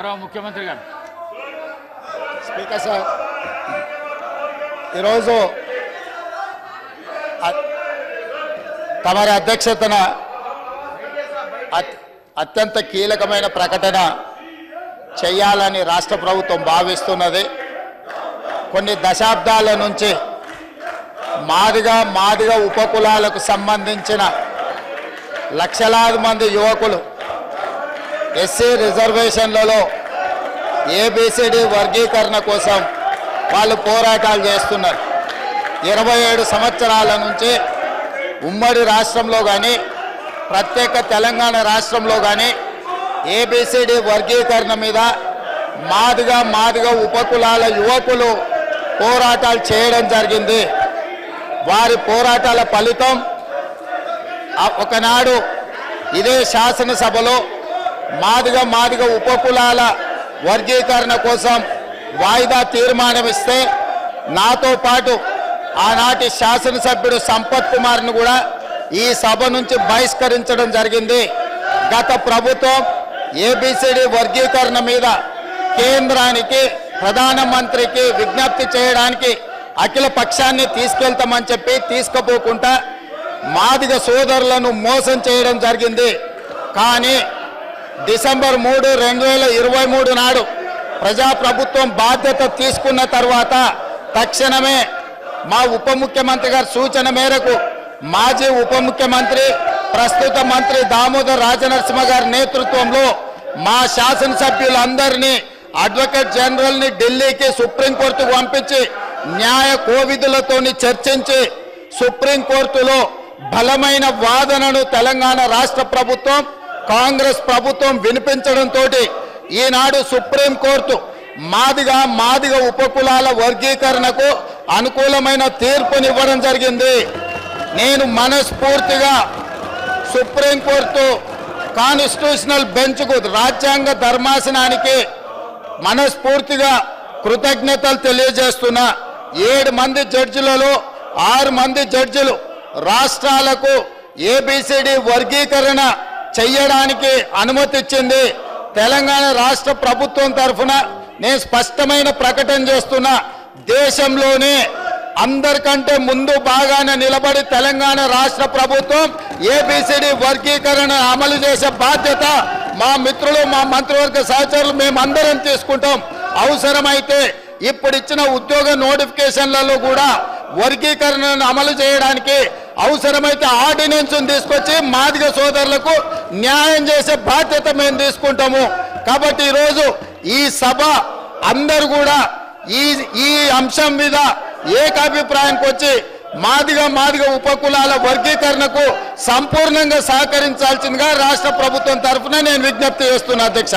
గౌరవ ముఖ్యమంత్రి గారు. స్పీకర్ సార్, ఈరోజు తమరి అధ్యక్షతన అత్యంత కీలకమైన ప్రకటన చేయాలని రాష్ట్ర ప్రభుత్వం భావిస్తున్నది. కొన్ని దశాబ్దాల నుంచి మాదిగ ఉపకులాలకు సంబంధించిన లక్షలాది మంది యువకులు ఎస్సీ రిజర్వేషన్లలో ఏబిసిడి వర్గీకరణ కోసం వాళ్ళు పోరాటాలు చేస్తున్నారు. 27 సంవత్సరాల నుంచి ఉమ్మడి రాష్ట్రంలో కానీ ప్రత్యేక తెలంగాణ రాష్ట్రంలో కానీ ఏబిసిడి వర్గీకరణ మీద మాదిగ ఉపకులాల యువకులు పోరాటాలు చేయడం జరిగింది. వారి పోరాటాల ఫలితం ఒకనాడు ఇదే శాసనసభలో మాదిగ ఉపకులాల వర్గీకరణ కోసం వాయిదా తీర్మానం ఇస్తే నాతో పాటు ఆనాటి శాసనసభ్యుడు సంపత్ కుమార్ను కూడా ఈ సభ నుంచి బహిష్కరించడం జరిగింది. గత ప్రభుత్వం ఏబిసిడి వర్గీకరణ మీద కేంద్రానికి ప్రధానమంత్రికి విజ్ఞప్తి చేయడానికి అఖిల పక్షాన్ని తీసుకెళ్తామని చెప్పి తీసుకుపోకుండా మాదిగ సోదరులను మోసం చేయడం జరిగింది. కానీ డిసెంబర్ 3, 2023 నాడు ప్రజాప్రభుత్వం బాధ్యత తీసుకున్న తర్వాత తక్షణమే మా ఉప ముఖ్యమంత్రి గారి సూచన మేరకు మాజీ ఉప ముఖ్యమంత్రి ప్రస్తుత మంత్రి దామోదర్ రాజనరసింహ గారి నేతృత్వంలో మా శాసనసభ్యులందరినీ అడ్వకేట్ జనరల్ని ఢిల్లీకి సుప్రీంకోర్టుకు పంపించి న్యాయ కోవిధులతోని చర్చించి సుప్రీంకోర్టులో బలమైన వాదనను తెలంగాణ రాష్ట్ర ప్రభుత్వం కాంగ్రెస్ ప్రభుత్వం వినిపించడంతో ఈనాడు సుప్రీంకోర్టు మాదిగ ఉపకులాల వర్గీకరణకు అనుకూలమైన తీర్పునివ్వడం జరిగింది. నేను మనస్ఫూర్తిగా సుప్రీంకోర్టు కాన్స్టిట్యూషనల్ బెంచ్కు రాజ్యాంగ ధర్మాసనానికి మనస్ఫూర్తిగా కృతజ్ఞతలు తెలియజేస్తున్నా. 7 మంది జడ్జిలలో 6 మంది జడ్జిలు రాష్ట్రాలకు ఏబిసిడి వర్గీకరణ చెయ్యడానికి అనుమతి ఇచ్చింది. తెలంగాణ రాష్ట్ర ప్రభుత్వం తరఫున నేను స్పష్టమైన ప్రకటన చేస్తున్నా. దేశంలోనే అందరికంటే ముందు బాగానే నిలబడి తెలంగాణ రాష్ట్ర ప్రభుత్వం ఏబిసిడి వర్గీకరణ అమలు చేసే బాధ్యత మా మిత్రులు మా మంత్రివర్గ సహచరులు మేమందరం తీసుకుంటాం. అవసరమైతే ఇప్పుడు ఇచ్చిన ఉద్యోగ నోటిఫికేషన్లలో కూడా వర్గీకరణను అమలు చేయడానికి అవసరమైతే ఆర్డినెన్స్ తీసుకొచ్చి మాదిగ సోదరులకు న్యాయం చేసే బాధ్యత మేము తీసుకుంటాము. కాబట్టి ఈరోజు ఈ సభ అందరూ కూడా ఈ అంశం మీద ఏకాభిప్రాయానికి వచ్చి మాదిగ ఉపకులాల వర్గీకరణకు సంపూర్ణంగా సహకరించాల్సిందిగా రాష్ట్ర ప్రభుత్వం తరఫున నేను విజ్ఞప్తి చేస్తున్నా అధ్యక్ష.